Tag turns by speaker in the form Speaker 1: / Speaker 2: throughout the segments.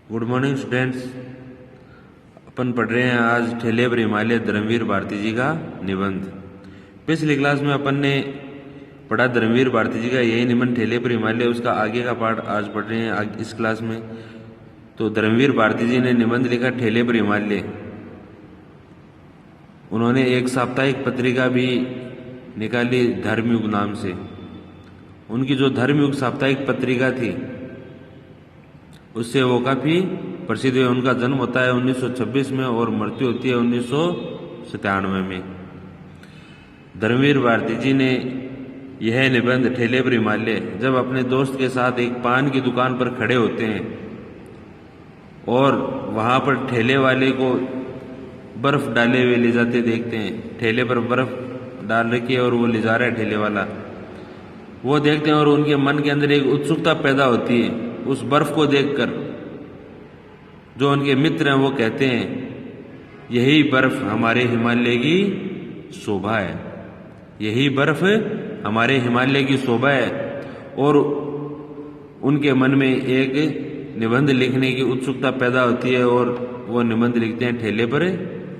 Speaker 1: Good morning students. अपन पढ़ रहे हैं आज ठेले पर हिमालय धर्मवीर भारती जी का निबंध। पिछली क्लास में अपन ने पढ़ा धर्मवीर भारती जी का यही निबंध ठेले पर हिमालय, उसका आगे का पार्ट आज पढ़ रहे हैं इस क्लास में। तो धर्मवीर भारती जी ने निबंध लिखा ठेले पर हिमालय। उन्होंने एक साप्ताहिक पत्रिका भी निकाली धर्मयुग नाम से। उनकी जो धर्मयुग साप्ताहिक पत्रिका थी उससे वो काफ़ी प्रसिद्ध है। उनका जन्म होता है 1926 में और मृत्यु होती है 1997 में। धर्मवीर भारती जी ने यह निबंध ठेले पर हिमालय जब अपने दोस्त के साथ एक पान की दुकान पर खड़े होते हैं और वहाँ पर ठेले वाले को बर्फ़ डाले हुए ले जाते देखते हैं। ठेले पर बर्फ़ डाल रखी है और वो ले जा रहा है ठेले वाला, वो देखते हैं और उनके मन के अंदर एक उत्सुकता पैदा होती है उस बर्फ़ को देखकर। जो उनके मित्र हैं वो कहते हैं यही बर्फ़ हमारे हिमालय की शोभा है, यही बर्फ़ हमारे हिमालय की शोभा है। और उनके मन में एक निबंध लिखने की उत्सुकता पैदा होती है और वो निबंध लिखते हैं ठेले पर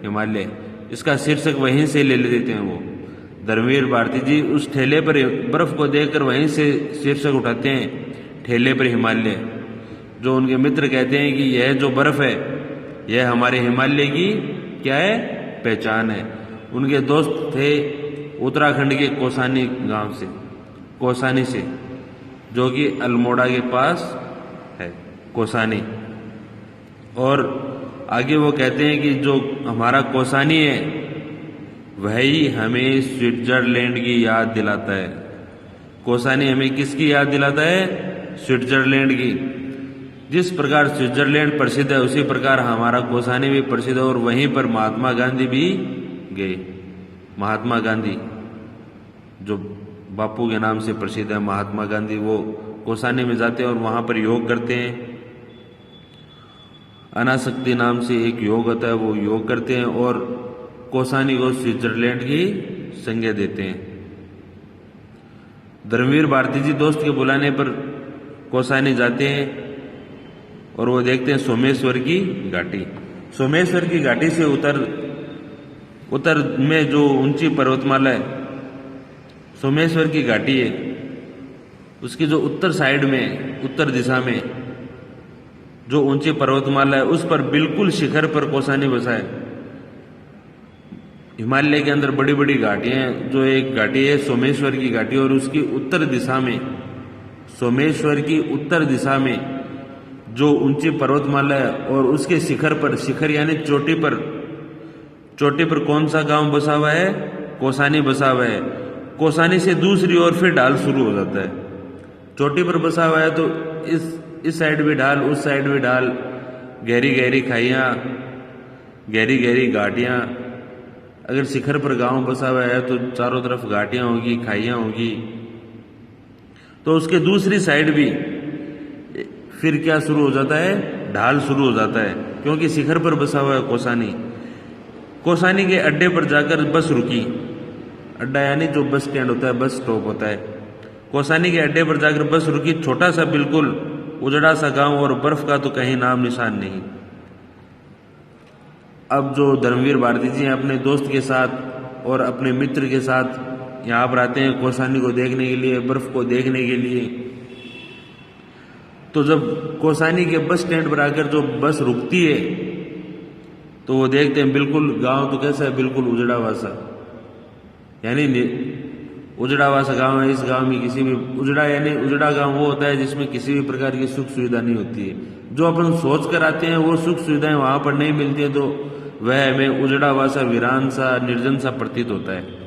Speaker 1: हिमालय। इसका शीर्षक वहीं से ले लेते हैं वो। धर्मवीर भारती जी उस ठेले पर बर्फ़ को देखकर वहीं से शीर्षक उठाते हैं ठेले पर हिमालय। जो उनके मित्र कहते हैं कि यह जो बर्फ़ है यह हमारे हिमालय की क्या है, पहचान है। उनके दोस्त थे उत्तराखंड के कौसानी गांव से, कौसानी से, जो कि अल्मोड़ा के पास है कौसानी। और आगे वो कहते हैं कि जो हमारा कौसानी है वही हमें स्विट्जरलैंड की याद दिलाता है। कौसानी हमें किसकी याद दिलाता है? स्विट्जरलैंड की। जिस प्रकार स्विट्जरलैंड प्रसिद्ध है उसी प्रकार हमारा कौसानी भी प्रसिद्ध है। और वहीं पर महात्मा गांधी भी गए। महात्मा गांधी जो बापू के नाम से प्रसिद्ध है, महात्मा गांधी, वो कौसानी में जाते हैं और वहाँ पर योग करते हैं। अनासक्ति नाम से एक योग होता है, वो योग करते हैं और कौसानी को स्विट्जरलैंड की संज्ञा देते हैं। धर्मवीर भारती जी दोस्त के बुलाने पर कौसानी जाते हैं और वो देखते हैं सोमेश्वर की घाटी। सोमेश्वर की घाटी से उत्तर में जो ऊंची पर्वतमाला है, सोमेश्वर की घाटी है, उसकी जो उत्तर साइड में, उत्तर दिशा में जो ऊंची पर्वतमाला है उस पर बिल्कुल शिखर पर कौसानी बसा है। हिमालय के अंदर बड़ी बड़ी घाटियां हैं, जो एक घाटी है सोमेश्वर की घाटी और उसकी उत्तर दिशा में, सोमेश्वर की उत्तर दिशा में जो ऊंची पर्वतमाला है और उसके शिखर पर, शिखर यानी चोटी पर कौन सा गांव बसा हुआ है? कौसानी बसा हुआ है। कौसानी से दूसरी ओर फिर ढाल शुरू हो जाता है। चोटी पर बसा हुआ है तो इस साइड भी ढाल, उस साइड भी ढाल, गहरी गहरी खाइयाँ, गहरी गहरी घाटियाँ। अगर शिखर पर गांव बसा हुआ है तो चारों तरफ घाटियाँ होगी, खाइयाँ होगी। तो उसके दूसरी साइड भी फिर क्या शुरू हो जाता है? ढाल शुरू हो जाता है, क्योंकि शिखर पर बसा हुआ है कौसानी। कौसानी के अड्डे पर जाकर बस रुकी। अड्डा यानी जो बस स्टैंड होता है, बस स्टॉप होता है। कौसानी के अड्डे पर जाकर बस रुकी। छोटा सा बिल्कुल उजड़ा सा गांव और बर्फ का तो कहीं नाम निशान नहीं। अब जो धर्मवीर भारती जी अपने दोस्त के साथ और अपने मित्र के साथ यहाँ पर आते हैं कौसानी को देखने के लिए, बर्फ को देखने के लिए। तो जब कौसानी के बस स्टैंड पर आकर जो बस रुकती है तो वो देखते हैं बिल्कुल गांव तो कैसा है, बिल्कुल उजड़ा हुआ सा, यानी उजड़ा हुआ सा गांव है। इस गांव में किसी भी उजड़ा गांव वो होता है जिसमें किसी भी प्रकार की सुख सुविधा नहीं होती है। जो अपन सोच कर आते हैं वो सुख सुविधाएं वहां पर नहीं मिलती है, तो वह हमें उजड़ा हुआ सा, वीरान सा, निर्जन सा प्रतीत होता है।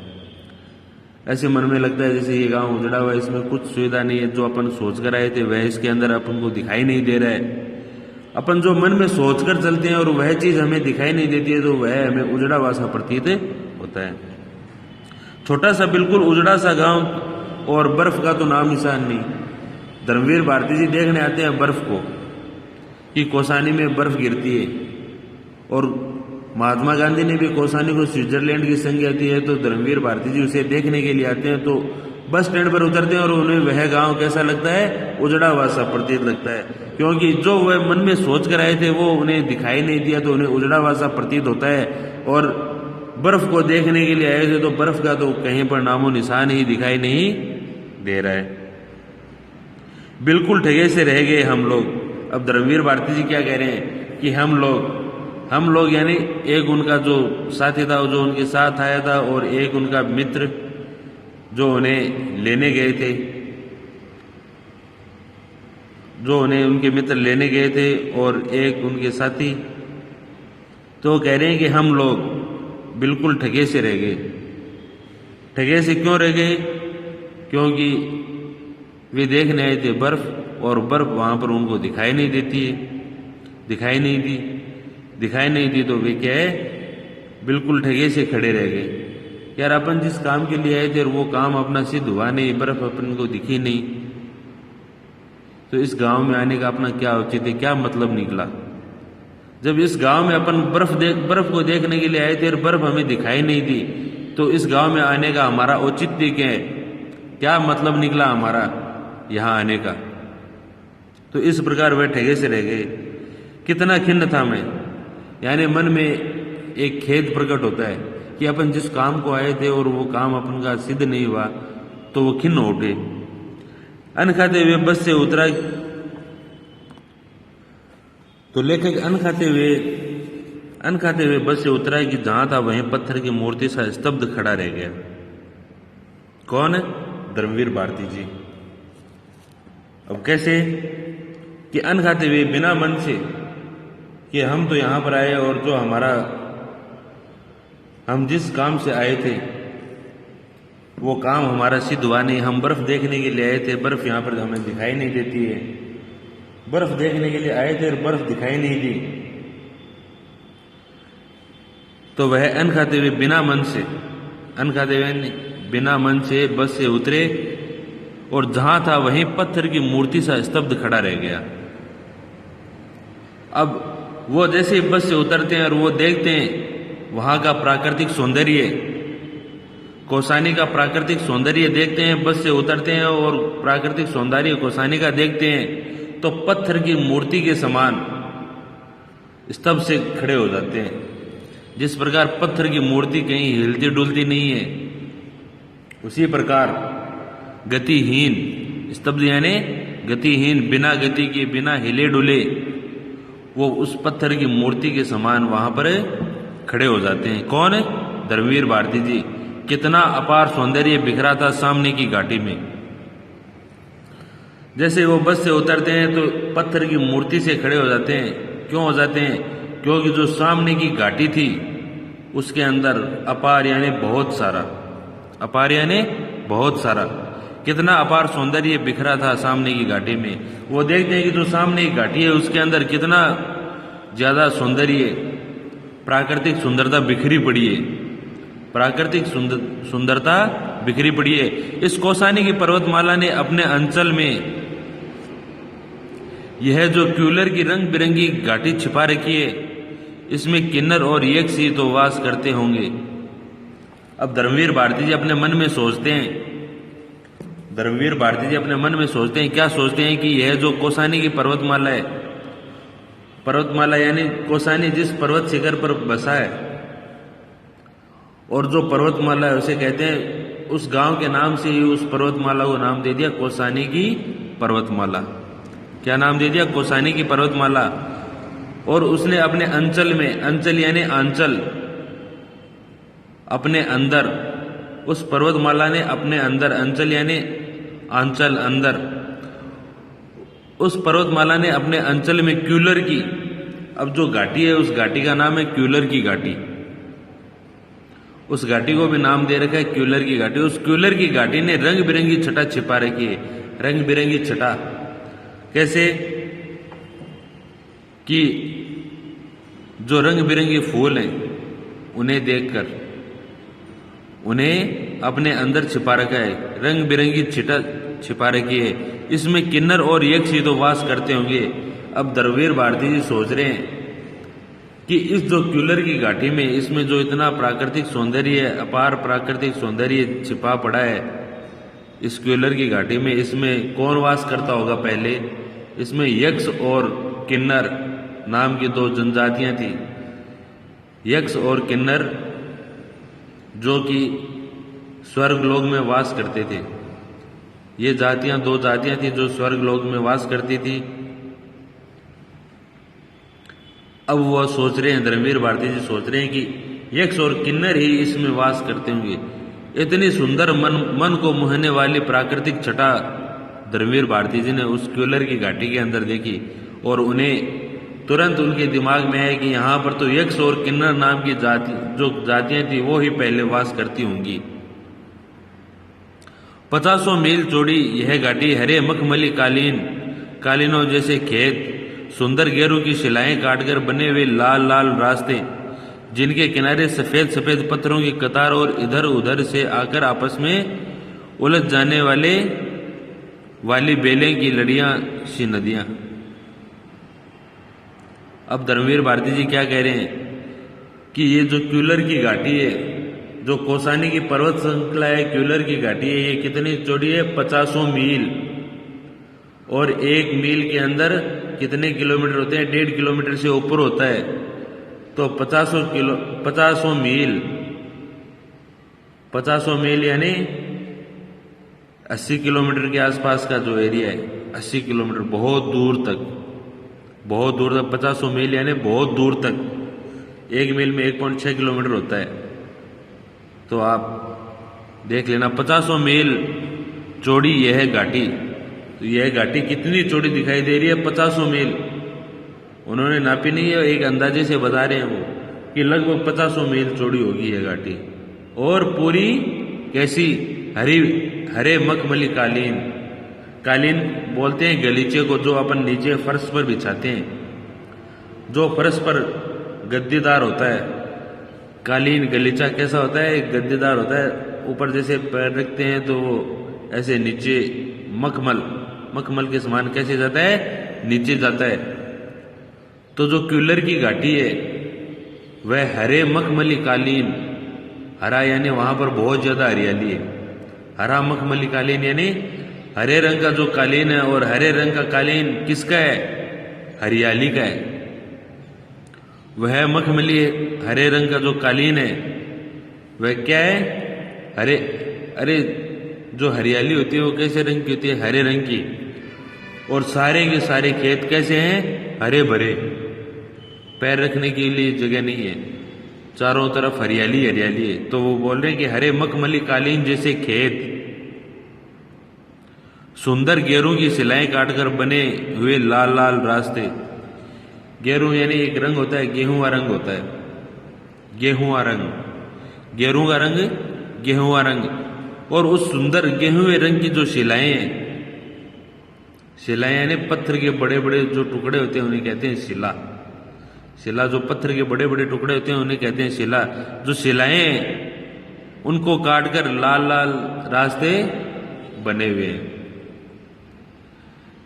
Speaker 1: ऐसे मन में लगता है जैसे ये गांव उजड़ा हुआ है, इसमें कुछ सुविधा नहीं है। जो अपन सोच कर आए थे वह इसके अंदर अपन को दिखाई नहीं दे रहा है। अपन जो मन में सोच कर चलते हैं और वह चीज हमें दिखाई नहीं देती है तो वह हमें उजड़ा हुआ सा प्रतीत होता है। छोटा सा बिल्कुल उजड़ा सा गांव और बर्फ का तो नाम निशान नहीं। धर्मवीर भारती जी देखने आते हैं बर्फ को, कि कौसानी में बर्फ गिरती है। और महात्मा गांधी ने भी कौसानी को स्विट्जरलैंड की संज्ञा दी है, तो धर्मवीर भारती जी उसे देखने के लिए आते हैं। तो बस स्टैंड पर उतरते हैं और उन्हें वह गांव कैसा लगता है, उजड़ा हुआ सा प्रतीत लगता है, क्योंकि जो वह मन में सोच कर आए थे वो उन्हें दिखाई नहीं दिया, तो उन्हें उजड़ा हुआ सा प्रतीत होता है। और बर्फ को देखने के लिए आए थे तो बर्फ का तो कहीं पर नामो निशान ही दिखाई नहीं दे रहा है। बिल्कुल ठगे से रह गए हम लोग। अब धर्मवीर भारती जी क्या कह रहे हैं कि हम लोग यानी एक उनका जो साथी था जो उनके साथ आया था, और एक उनका मित्र जो उन्हें लेने गए थे, जो उन्हें उनके मित्र लेने गए थे, और एक उनके साथी, तो कह रहे हैं कि हम लोग बिल्कुल ठगे से रह गए। ठगे से क्यों रह गए? क्योंकि वे देखने आए थे बर्फ, और बर्फ वहां पर उनको दिखाई नहीं देती है, दिखाई नहीं दी तो वे क्या है, बिल्कुल ठगे से खड़े रह गए। यार अपन जिस काम के लिए आए थे और वो काम अपना सिद्ध हुआ नहीं, बर्फ अपन को दिखी नहीं, तो इस गांव में आने का अपना क्या औचित्य, क्या मतलब निकला? जब इस गांव में अपन बर्फ को देखने के लिए आए थे और बर्फ हमें दिखाई नहीं दी, तो इस गांव में आने का हमारा औचित्य क्या है, क्या मतलब निकला हमारा यहां आने का? तो इस प्रकार वह ठगे से रह गए। कितना खिन्न था मैं, यानी मन में एक खेद प्रकट होता है कि अपन जिस काम को आए थे और वो काम अपन का सिद्ध नहीं हुआ, तो वो खिन्न हो उठे। अन्न खाते हुए बस से उतरा, तो लेखक अन्न खाते हुए बस से उतरा कि जहां था वहीं पत्थर की मूर्ति सा स्तब्ध खड़ा रह गया। कौन है? धर्मवीर भारती जी। अब कैसे कि अन्न खाते हुए बिना मन से, कि हम तो यहां पर आए और जो हम जिस काम से आए थे वो काम हमारा सिद्ध हुआ नहीं। हम बर्फ देखने के लिए आए थे, बर्फ यहां पर हमें दिखाई नहीं देती है, बर्फ देखने के लिए आए थे और बर्फ दिखाई नहीं दी, तो वह अन्न खाते हुए बिना मन से बस से उतरे, और जहां था वहीं पत्थर की मूर्ति सा स्तब्ध खड़ा रह गया। अब वो जैसे ही बस से उतरते हैं और वो देखते हैं वहां का प्राकृतिक सौंदर्य, कौसानी का प्राकृतिक सौंदर्य देखते हैं, बस से उतरते हैं और प्राकृतिक सौंदर्य कौसानी का देखते हैं, तो पत्थर की मूर्ति के समान स्तब्ध से खड़े हो जाते हैं। जिस प्रकार पत्थर की मूर्ति कहीं हिलती डुलती नहीं है, उसी प्रकार गतिहीन, स्तब्ध यानी गतिहीन, बिना गति के, बिना हिले डुले, वो उस पत्थर की मूर्ति के समान वहां पर खड़े हो जाते हैं। कौन है? धर्मवीर भारती जी। कितना अपार सौंदर्य बिखरा था सामने की घाटी में। जैसे वो बस से उतरते हैं तो पत्थर की मूर्ति से खड़े हो जाते हैं। क्यों हो जाते हैं? क्योंकि जो सामने की घाटी थी उसके अंदर अपार यानी बहुत सारा, कितना अपार सौंदर्य बिखरा था सामने की घाटी में। वो देखते हैं कि जो सामने की घाटी है उसके अंदर कितना ज्यादा सौंदर्य, प्राकृतिक सुंदरता बिखरी पड़ी है, प्राकृतिक सुंदरता बिखरी पड़ी है। इस कौसानी की पर्वतमाला ने अपने अंचल में यह जो क्यूलर की रंग बिरंगी घाटी छिपा रखी है, इसमें किन्नर और यक्ष ही तो वास करते होंगे। अब धर्मवीर भारती जी अपने मन में सोचते हैं, क्या सोचते हैं कि यह जो कौसानी की पर्वतमाला है, पर्वतमाला यानी कौसानी जिस पर्वत शिखर पर बसा है, और जो पर्वतमाला है उसे कहते हैं, उस गांव के नाम से ही उस पर्वतमाला को नाम दे दिया कौसानी की पर्वतमाला। क्या नाम दे दिया? कौसानी की पर्वतमाला। और उसने अपने अंचल में, अंचल यानी आंचल, अपने अंदर, उस पर्वतमाला ने अपने अंदर, अंचल यानी आंचल अंदर, उस पर्वतमाला ने अपने अंचल में क्यूलर की, अब जो घाटी है उस घाटी का नाम है क्यूलर की घाटी, उस घाटी को भी नाम दे रखा है क्यूलर की घाटी। उस क्यूलर की घाटी ने रंग बिरंगी छटा छिपा रखी है। रंग बिरंगी छटा कैसे? कि जो रंग बिरंगे फूल हैं उन्हें देखकर उन्हें अपने अंदर छिपा रखा है, रंग बिरंगी छटा छिपा रखी है। इसमें किन्नर और यक्ष ही तो वास करते होंगे। अब धर्मवीर भारती जी सोच रहे हैं कि इस जो क्यूलर की घाटी में, इसमें जो इतना प्राकृतिक सौंदर्य है, अपार प्राकृतिक सौंदर्य छिपा पड़ा है, इस क्यूलर की घाटी में। इसमें कौन वास करता होगा पहले? इसमें यक्ष और किन्नर नाम की दो जनजातियां थी। यक्ष और किन्नर जो कि स्वर्गलोक में वास करते थे। ये जातियां दो जातियां थी जो स्वर्गलोक में वास करती थी। अब वह सोच रहे हैं, धर्मवीर भारती जी सोच रहे हैं कि यक्ष और किन्नर ही इसमें वास करते होंगे। इतनी सुंदर मन को मोहने वाली प्राकृतिक छटा धर्मवीर भारती जी ने उस क्यूलर की घाटी के अंदर देखी और उन्हें तुरंत उनके दिमाग में आया कि यहाँ पर तो यक्ष और किन्नर नाम की जो जातियां थी वो ही पहले वास करती होंगी। 50 मील चौड़ी यह घाटी हरे मखमली कालीनों जैसे खेत, सुंदर गेरू की शिलाएं काटकर बने हुए लाल लाल रास्ते, जिनके किनारे सफेद सफेद पत्थरों की कतार और इधर उधर से आकर आपस में उलझ जाने वाली बेलें की लड़ियां सी नदियां। अब धर्मवीर भारती जी क्या कह रहे हैं कि ये जो क्यूलर की घाटी है, जो कौसानी की पर्वत श्रृंखला है, क्यूलर की घाटी है, ये कितनी चौड़ी है? 50 मील। और 1 मील के अंदर कितने किलोमीटर होते हैं? 1.5 किलोमीटर से ऊपर होता है। तो 50 मील यानी 80 किलोमीटर के आसपास का जो एरिया है, 80 किलोमीटर, बहुत दूर तक 50 मील यानी बहुत दूर तक। 1 मील में 1.6 किलोमीटर होता है। तो आप देख लेना 50 मील चौड़ी यह घाटी। तो यह घाटी कितनी चौड़ी दिखाई दे रही है? 50 मील। उन्होंने नापी नहीं है, एक अंदाजे से बता रहे हैं वो कि लगभग 50 मील चौड़ी होगी यह घाटी। और पूरी कैसी? हरे मखमली कालीन बोलते हैं गलीचे को, जो अपन नीचे फर्श पर बिछाते हैं, जो फर्श पर गद्दीदार होता है। कालीन गलीचा कैसा होता है? गद्दीदार होता है। ऊपर जैसे पैर रखते हैं तो वो ऐसे नीचे मखमल के समान कैसे जाता है? नीचे जाता है। तो जो क्यूलर की घाटी है वह हरे मखमली कालीन, हरा यानी वहां पर बहुत ज्यादा हरियाली है। हरा मखमली कालीन यानी हरे रंग का जो कालीन है। और हरे रंग का कालीन किसका है? हरियाली का है। वह मखमली हरे रंग का जो कालीन है वह क्या है? अरे जो हरियाली होती है वो कैसे रंग की होती है? हरे रंग की। और सारे के सारे खेत कैसे हैं? हरे भरे। पैर रखने के लिए जगह नहीं है, चारों तरफ हरियाली है। तो वो बोल रहे हैं कि हरे मखमली कालीन जैसे खेत, सुंदर गेरू की सिलाएं काटकर बने हुए लाल लाल रास्ते। गेरू यानी एक रंग होता है, गेहूं रंग होता है, गेहूं रंग। और उस सुंदर गेहूं रंग की जो शिलाएं यानी पत्थर के बड़े बड़े जो टुकड़े होते हैं उन्हें कहते हैं शिला। जो पत्थर के बड़े बड़े टुकड़े होते हैं उन्हें कहते हैं शिला। जो शिलाएं उनको काटकर लाल लाल रास्ते बने हुए हैं,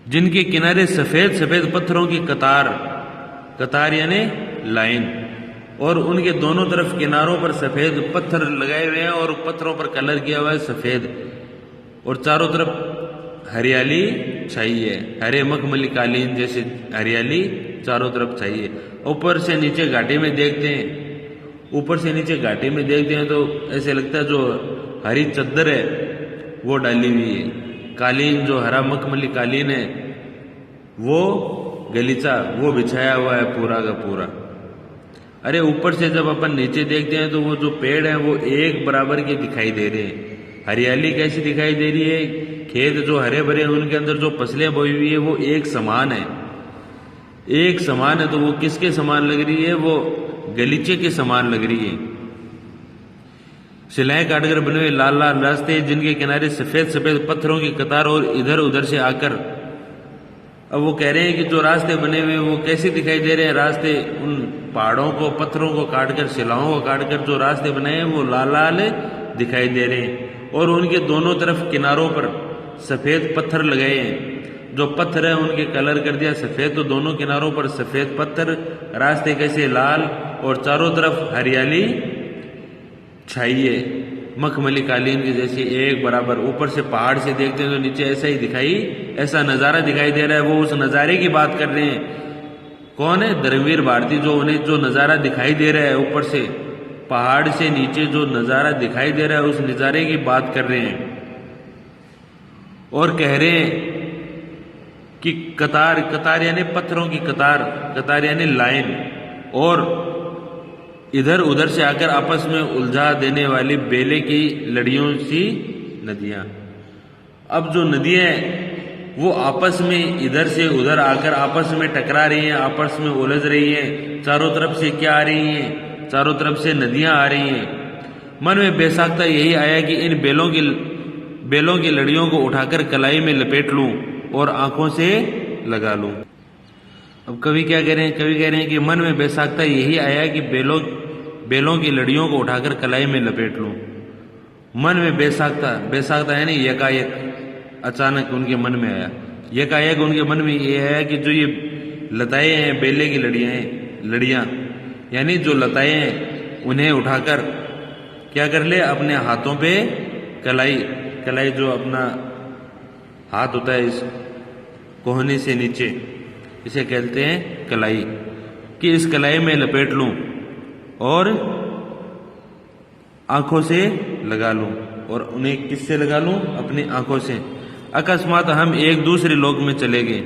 Speaker 1: जिनके किनारे सफेद सफेद पत्थरों की कतार यानी लाइन, और उनके दोनों तरफ किनारों पर सफेद पत्थर लगाए हुए हैं और पत्थरों पर कलर किया हुआ है सफेद। और चारों तरफ हरियाली छाई है, हरे मखमली कालीन जैसे हरियाली चारों तरफ छाई है। ऊपर से नीचे घाटी में देखते हैं तो ऐसे लगता है जो हरी चद्दर है वो डाली हुई है। कालीन जो हरा मखमली कालीन है वो गलीचा वो बिछाया हुआ है पूरा का पूरा। अरे ऊपर से जब अपन नीचे देखते हैं तो वो जो पेड़ हैं वो एक बराबर के दिखाई दे रहे हैं। हरियाली कैसी दिखाई दे रही है? खेत जो हरे भरे हैं उनके अंदर जो फसलें बोई हुई है वो एक समान है। तो वो किसके समान लग रही है? वो गलीचे के समान लग रही है। शिलाएं काटकर बने हुए लाल लाल रास्ते, जिनके किनारे सफेद सफेद पत्थरों की कतार और इधर उधर से आकर। अब वो कह रहे हैं कि जो रास्ते बने हुए वो कैसे दिखाई दे रहे हैं? रास्ते उन पहाड़ों को, पत्थरों को काटकर, शिलाओं को काटकर जो रास्ते बनाए हैं वो लाल लाल दिखाई दे रहे हैं। और उनके दोनों तरफ किनारों पर सफेद पत्थर लगाए हैं। जो पत्थर है उनके कलर कर दिया सफेद, तो दोनों किनारों पर सफेद पत्थर, रास्ते कैसे लाल, और चारों तरफ हरियाली छाई है। मखमली कालीन के जैसे एक बराबर। ऊपर से पहाड़ से देखते हैं तो नीचे ऐसा नज़ारा दिखाई दे रहा है। वो उस नज़ारे की बात कर रहे हैं। कौन है? धर्मवीर भारती। जो उन्हें जो नज़ारा दिखाई दे रहा है ऊपर से पहाड़ से नीचे जो नज़ारा दिखाई दे रहा है उस नज़ारे की बात कर रहे हैं और कह रहे हैं कि कतार यानी पत्थरों की कतार यानी लाइन, और इधर उधर से आकर आपस में उलझा देने वाली बेले की लड़ियों सी नदियां। अब जो नदियां वो आपस में इधर से उधर आकर आपस में टकरा रही हैं, आपस में उलझ रही हैं। चारों तरफ से क्या आ रही हैं? चारों तरफ से नदियां आ रही हैं। मन में बेसाख्ता यही आया कि इन बेलों की लड़ियों को उठाकर कलाई में लपेट लूं और आंखों से लगा लूं। अब कवि क्या कह रहे हैं? कवि कह रहे हैं कि मन में बेसाख्ता यही आया कि बेलों की लड़ियों को उठाकर कलाई में लपेट लूं। मन में बेसाख्ता यानी यकायक, अचानक उनके मन में आया। यकायक उनके मन में ये आया कि जो ये लताएं हैं, बेले की लड़ियां यानी जो लताएं हैं, उन्हें उठाकर क्या कर ले? अपने हाथों पे कलाई जो अपना हाथ होता है इस कोहनी से नीचे, इसे कहते हैं कलाई, कि इस कलाई में लपेट लूं और आंखों से लगा लूं। और उन्हें किससे लगा लूं? अपनी आंखों से। अकस्मात हम एक दूसरे लोक में चले गए।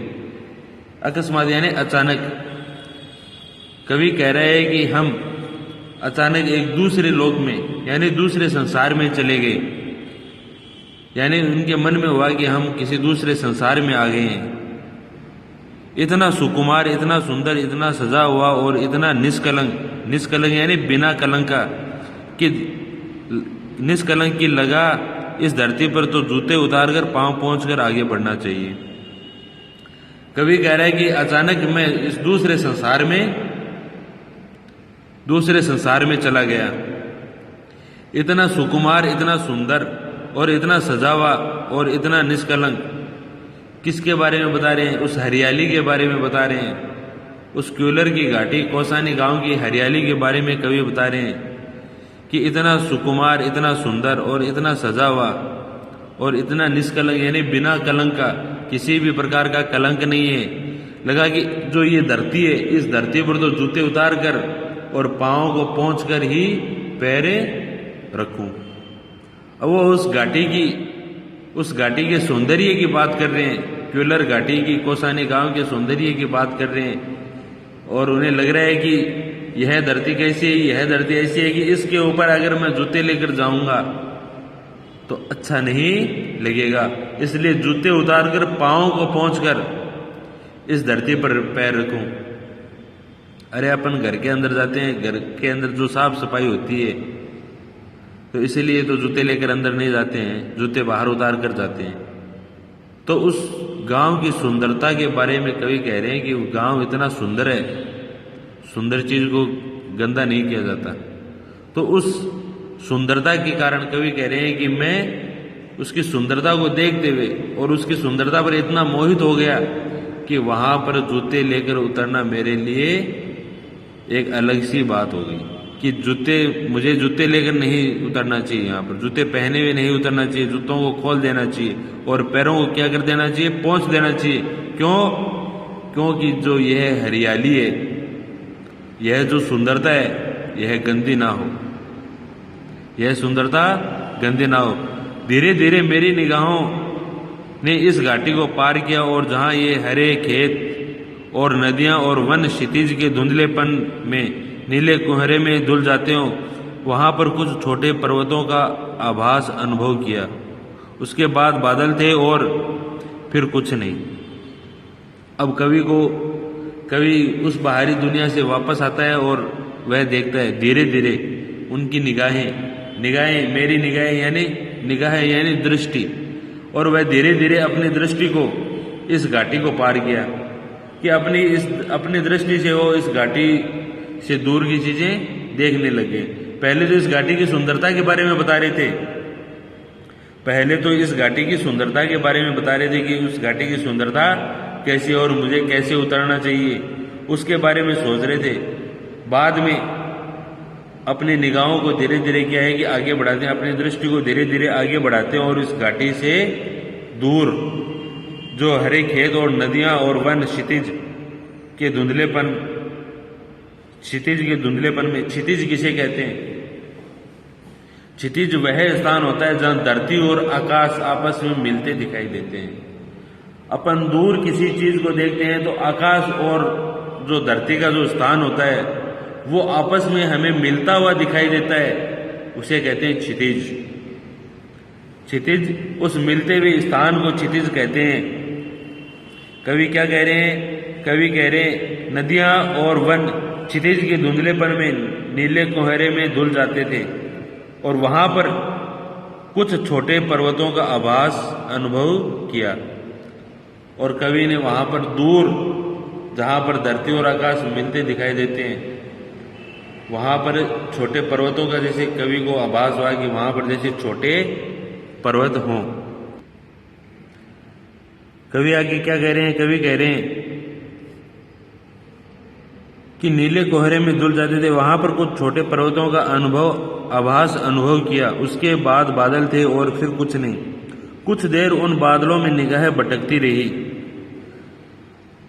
Speaker 1: अकस्मात यानी अचानक। कवि कह रहा है कि हम अचानक एक दूसरे लोक में यानी दूसरे संसार में चले गए। यानी उनके मन में हुआ कि हम किसी दूसरे संसार में आ गए हैं। इतना सुकुमार, इतना सुंदर, इतना सजा हुआ और इतना निष्कलंक यानी बिना कलंक का, कि निष्कलंक की लगा इस धरती पर तो जूते उतारकर पांव पहुंचकर आगे बढ़ना चाहिए। कवि कह रहा है कि अचानक मैं इस दूसरे संसार में चला गया। इतना सुकुमार, इतना सुंदर और इतना सजा हुआ और इतना निष्कलंक। किसके बारे में बता रहे हैं? उस हरियाली के बारे में बता रहे हैं। उस क्यूलर की घाटी कौसानी गांव की हरियाली के बारे में कवि बता रहे हैं कि इतना सुकुमार, इतना सुंदर और इतना सजा हुआ और इतना निष्कलंक यानी बिना कलंक का, किसी भी प्रकार का कलंक नहीं है। लगा कि जो ये धरती है, इस धरती पर तो जूते उतार कर और पांव को पहुंचकर ही पैरे रखूं। अब वो उस घाटी के सौंदर्य की बात कर रहे हैं। क्यूलर घाटी की, कौसानी गांव के सौंदर्य की बात कर रहे हैं और उन्हें लग रहा है कि यह धरती कैसी है, यह धरती ऐसी है कि इसके ऊपर अगर मैं जूते लेकर जाऊंगा तो अच्छा नहीं लगेगा। इसलिए जूते उतारकर पांव को पहुंचकर इस धरती पर पैर रखूं। अरे अपन घर के अंदर जाते हैं, घर के अंदर जो साफ सफाई होती है तो इसीलिए तो जूते लेकर अंदर नहीं जाते हैं, जूते बाहर उतार कर जाते हैं। तो उस गांव की सुंदरता के बारे में कवि कह रहे हैं कि वो गांव इतना सुंदर है, सुंदर चीज को गंदा नहीं किया जाता। तो उस सुंदरता के कारण कवि कह रहे हैं कि मैं उसकी सुंदरता को देखते हुए और उसकी सुंदरता पर इतना मोहित हो गया कि वहां पर जूते लेकर उतरना मेरे लिए एक अलग सी बात हो गई। कि मुझे जूते लेकर नहीं उतरना चाहिए, यहाँ पर जूते पहने हुए नहीं उतरना चाहिए, जूतों को खोल देना चाहिए और पैरों को क्या कर देना चाहिए? पोंछ देना चाहिए। क्योंकि जो यह हरियाली है, यह जो सुंदरता है, यह गंदी ना हो, यह सुंदरता गंदी ना हो। धीरे धीरे मेरी निगाहों ने इस घाटी को पार किया और जहां ये हरे खेत और नदियां और वन क्षितिज के धुंधलेपन में, नीले कुहरे में धुल जाते हो, वहां पर कुछ छोटे पर्वतों का आभास अनुभव किया। उसके बाद बादल थे और फिर कुछ नहीं। अब कवि उस बाहरी दुनिया से वापस आता है और वह देखता है धीरे धीरे उनकी निगाहें मेरी निगाहें यानी दृष्टि, और वह धीरे धीरे अपनी दृष्टि को इस घाटी को पार किया कि अपनी दृष्टि से वो इस घाटी से दूर की चीजें देखने लगे। पहले तो इस घाटी की सुंदरता के बारे में बता रहे थे, कि उस घाटी की सुंदरता कैसी और मुझे कैसे उतरना चाहिए, उसके बारे में सोच रहे थे। बाद में अपनी निगाहों को धीरे धीरे क्या है कि आगे बढ़ाते हैं, अपनी दृष्टि को धीरे धीरे आगे बढ़ाते हैं और इस घाटी से दूर जो हरे खेत और नदियां और वन क्षितिज के धुंधलेपन में, क्षितिज किसे कहते हैं? क्षितिज वह स्थान होता है जहां धरती और आकाश आपस में मिलते दिखाई देते हैं। अपन दूर किसी चीज को देखते हैं तो आकाश और जो धरती का जो स्थान होता है वो आपस में हमें मिलता हुआ दिखाई देता है, उसे कहते हैं क्षितिज। क्षितिज, उस मिलते हुए स्थान को क्षितिज कहते हैं। कवि क्या कह रहे हैं? कवि कह रहे हैं नदियां और वन क्षितिज के धुंधलेपन में नीले कोहरे में धुल जाते थे और वहां पर कुछ छोटे पर्वतों का आभास अनुभव किया। और कवि ने वहां पर दूर जहां पर धरती और आकाश मिलते दिखाई देते हैं वहां पर छोटे पर्वतों का जैसे कवि को आभास हुआ कि वहां पर जैसे छोटे पर्वत हों। कवि आगे क्या कह रहे हैं? कवि कह रहे हैं कि नीले कोहरे में धुल जाते थे, वहां पर कुछ छोटे पर्वतों का आभास अनुभव किया। उसके बाद बादल थे और फिर कुछ नहीं। कुछ देर उन बादलों में निगाहें भटकती रही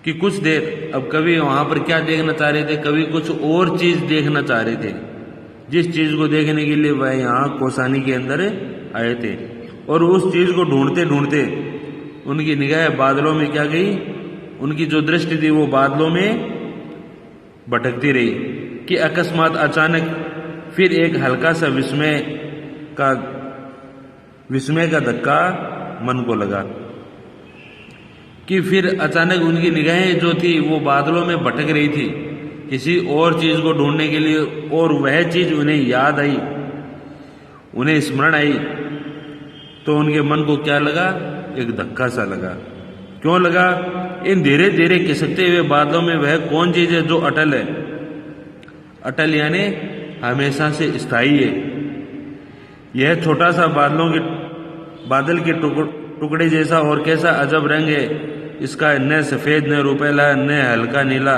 Speaker 1: कि कुछ देर। अब कवि वहां पर क्या देखना चाह रहे थे? कवि कुछ और चीज देखना चाह रहे थे, जिस चीज को देखने के लिए वह यहाँ कौसानी के अंदर आए थे। और उस चीज को ढूंढते ढूंढते उनकी निगाह बादलों में क्या गई? उनकी जो दृष्टि थी वो बादलों में भटकती रही कि अकस्मात अचानक फिर एक हल्का सा विस्मय का धक्का मन को लगा कि फिर अचानक उनकी निगाहें जो थी वो बादलों में भटक रही थी किसी और चीज को ढूंढने के लिए, और वह चीज उन्हें याद आई, उन्हें स्मरण आई। तो उनके मन को क्या लगा? एक धक्का सा लगा। क्यों लगा? इन धीरे धीरे खिसकते हुए बादलों में वह कौन चीज है जो अटल है? अटल यानी हमेशा से स्थायी है। यह छोटा सा बादल के टुकड़े जैसा और कैसा अजब रंग है इसका, न सफेद, न रुपेला, न हल्का नीला,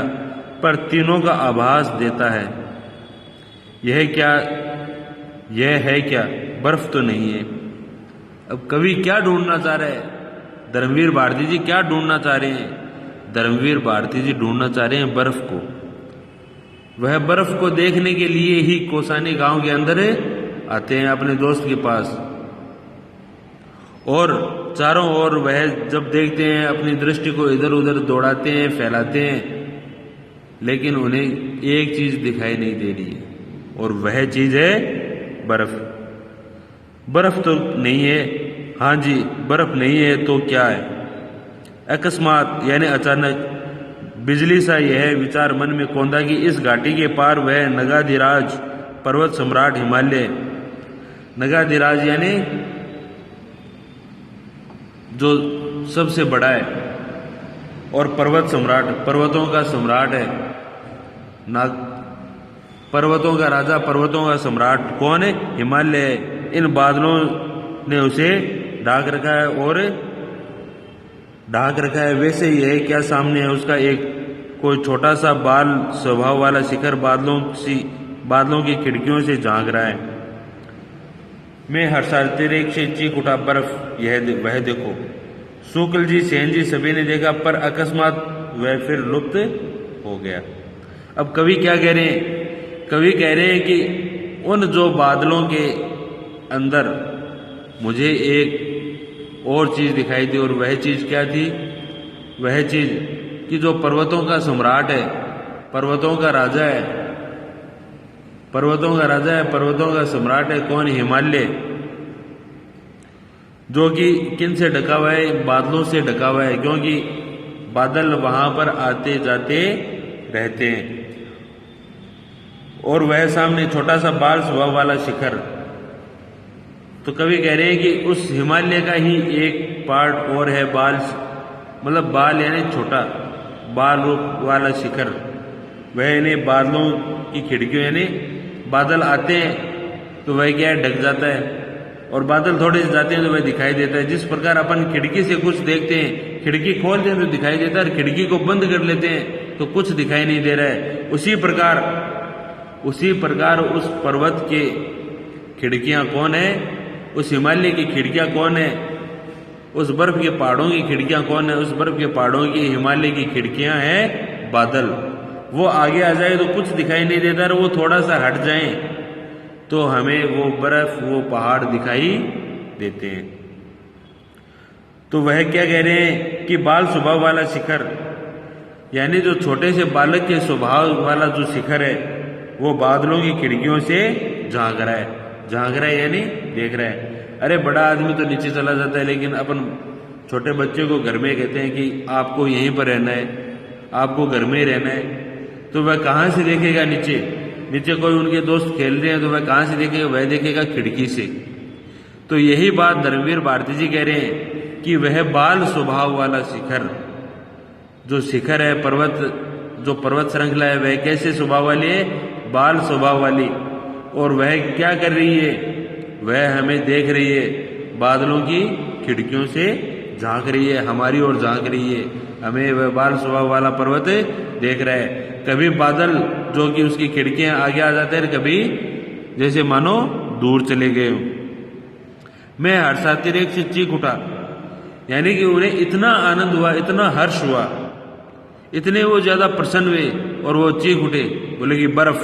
Speaker 1: पर तीनों का आभास देता है। यह है क्या? बर्फ तो नहीं है। अब कवि क्या ढूंढना चाह रहे हैं? धर्मवीर भारती जी क्या ढूंढना चाह रहे हैं? धर्मवीर भारती जी ढूंढना चाह रहे हैं बर्फ को। वह बर्फ को देखने के लिए ही कौसानी गांव के अंदर आते हैं अपने दोस्त के पास, और चारों ओर वह जब देखते हैं अपनी दृष्टि को इधर उधर दौड़ाते हैं, फैलाते हैं, लेकिन उन्हें एक चीज दिखाई नहीं दे रही है, और वह चीज है बर्फ। बर्फ तो नहीं है। हाँ जी, बर्फ नहीं है तो क्या है? अकस्मात यानी अचानक बिजली सा यह विचार मन में कौंधा कि इस घाटी के पार वह नगाधिराज पर्वत सम्राट हिमालय, नगाधिराज यानी जो सबसे बड़ा है, और पर्वत सम्राट, पर्वतों का सम्राट है, पर्वतों का राजा, पर्वतों का सम्राट कौन है? हिमालय है। इन बादलों ने उसे ढाक रखा है और ढाक रखा है। वैसे ही है क्या सामने है उसका एक कोई छोटा सा बाल स्वभाव वाला शिखर बादलों की खिड़कियों से झांक रहा है। मैं हर्षातिरेक से चीख उठा, बर्फ वह देखो। शुक्ल जी, सेन जी सभी ने देखा, पर अकस्मात वह फिर लुप्त हो गया। अब कवि क्या कह रहे हैं? कवि कह रहे हैं कि उन जो बादलों के अंदर मुझे एक और चीज दिखाई दी, और वह चीज क्या थी? वह चीज कि जो पर्वतों का सम्राट है, पर्वतों का राजा है, पर्वतों का सम्राट है, कौन? हिमालय, जो कि किन से ढका हुआ है? बादलों से ढका हुआ है, क्योंकि बादल वहां पर आते जाते रहते हैं। और वह सामने छोटा सा बाल स्वभाव वाला शिखर। तो कवि कह रहे हैं कि उस हिमालय का ही एक पार्ट और है, बाल, मतलब बाल यानी छोटा, बाल रूप वाला शिखर। वह इन्हें बादलों की खिड़कियों, यानी बादल आते हैं तो वह क्या है? ढक जाता है, और बादल थोड़े से जाते हैं तो वह दिखाई देता है। जिस प्रकार अपन खिड़की से कुछ देखते हैं, खिड़की खोलते हैं तो दिखाई देता है, और खिड़की को बंद कर लेते हैं तो कुछ दिखाई नहीं दे रहा है। उसी प्रकार उसी प्रकार उस पर्वत के खिड़कियां कौन है, उस हिमालय की खिड़कियां कौन है, उस बर्फ के पहाड़ों की खिड़कियां कौन है, उस बर्फ के पहाड़ों की हिमालय की खिड़कियां हैं बादल। वो आगे आ जाए तो कुछ दिखाई नहीं देता, और वो थोड़ा सा हट जाए तो हमें वो बर्फ वो पहाड़ दिखाई देते हैं। तो वह क्या कह रहे हैं कि बाल स्वभाव वाला शिखर, यानी जो छोटे से बालक के स्वभाव वाला जो शिखर है वो बादलों की खिड़कियों से झांक रहा है यानी देख रहा है। अरे बड़ा आदमी तो नीचे चला जाता है, लेकिन अपन छोटे बच्चे को घर में कहते हैं कि आपको यहीं पर रहना है, आपको घर में ही रहना है, तो वह कहाँ से देखेगा नीचे कोई उनके दोस्त खेल रहे हैं तो वह कहाँ से देखेगा, वह देखेगा खिड़की से। तो यही बात धर्मवीर भारती जी कह रहे हैं कि वह बाल स्वभाव वाला शिखर, जो शिखर है जो पर्वत श्रृंखला है, वह कैसे स्वभाव वाली है, बाल स्वभाव वाली। और वह क्या कर रही है, वह हमें देख रही है, बादलों की खिड़कियों से झांक रही है, हमारी ओर झांक रही है, हमें वह बाल स्वभाव वाला पर्वत देख रहा है। कभी बादल जो कि उसकी खिड़कियां आगे आ जाते हैं, कभी जैसे मानो दूर चले गए। मैं हर्षातिरेक से चीख उठा, यानी कि उन्हें इतना आनंद हुआ, इतना हर्ष हुआ, इतने वो ज्यादा प्रसन्न हुए और वो चीख उठे, बोले कि बर्फ,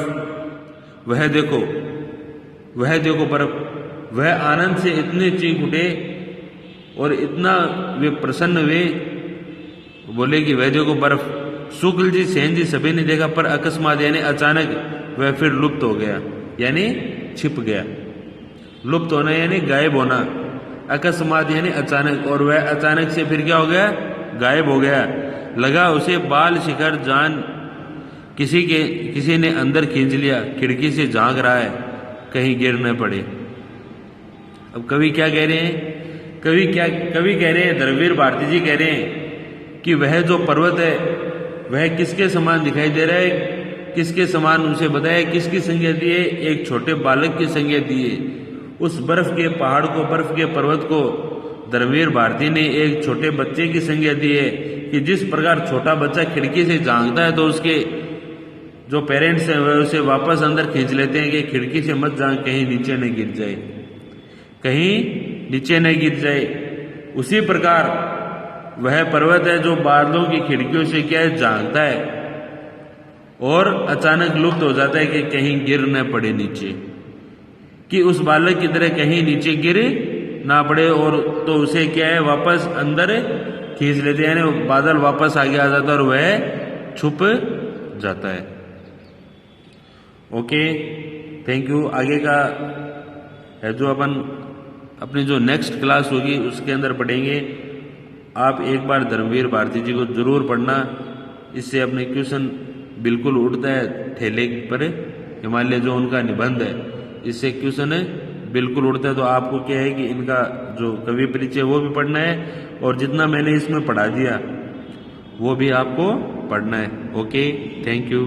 Speaker 1: वह देखो बर्फ। वह आनंद से इतने चीख उठे और इतना वे प्रसन्न हुए, बोले कि वह देखो बर्फ। शुक्ल जी, सेन जी सभी ने देखा, पर अकस्मात यानी अचानक वह फिर लुप्त हो गया, यानी छिप गया। लुप्त होना यानी गायब होना, अकस्मात यानी अचानक, और वह अचानक से फिर क्या हो गया, गायब हो गया। लगा उसे बाल शिखर जान किसी ने अंदर खींच लिया, खिड़की से झांक रहा है, कहीं गिर न पड़े। अब कवि क्या कह रहे हैं, कवि कह रहे हैं, धर्मवीर भारती जी कह रहे हैं कि वह जो पर्वत है वह किसके समान दिखाई दे रहा है, किसके समान उसे बताया, किसकी संज्ञा दी है, एक छोटे बालक की संज्ञा दी है। उस बर्फ के पहाड़ को, बर्फ के पर्वत को धर्मवीर भारती ने एक छोटे बच्चे की संज्ञा दी है कि जिस प्रकार छोटा बच्चा खिड़की से झांकता है तो उसके जो पेरेंट्स हैं वह उसे वापस अंदर खींच लेते हैं कि खिड़की से मत झांक, कहीं नीचे न गिर जाए, कहीं नीचे न गिर जाए। उसी प्रकार वह पर्वत है जो बादलों की खिड़कियों से क्या है, झांकता है और अचानक लुप्त हो जाता है कि कहीं गिर न पड़े नीचे, कि उस बालक की तरह कहीं नीचे गिर ना पड़े, और तो उसे क्या है, वापस अंदर खींच लेते हैं, यानी बादल वापस आगे आ जाता है और वह छुप जाता है। Okay, thank you. आगे का है जो अपन अपनी जो नेक्स्ट क्लास होगी उसके अंदर पढ़ेंगे। आप एक बार धर्मवीर भारती जी को जरूर पढ़ना, इससे अपने क्वेश्चन बिल्कुल उठता है ठेले पर। हिमालय जो उनका निबंध है, इससे क्वेश्चन बिल्कुल उठता है। तो आपको क्या है कि इनका जो कवि परिचय वो भी पढ़ना है, और जितना मैंने इसमें पढ़ा दिया वो भी आपको पढ़ना है। Okay, thank you.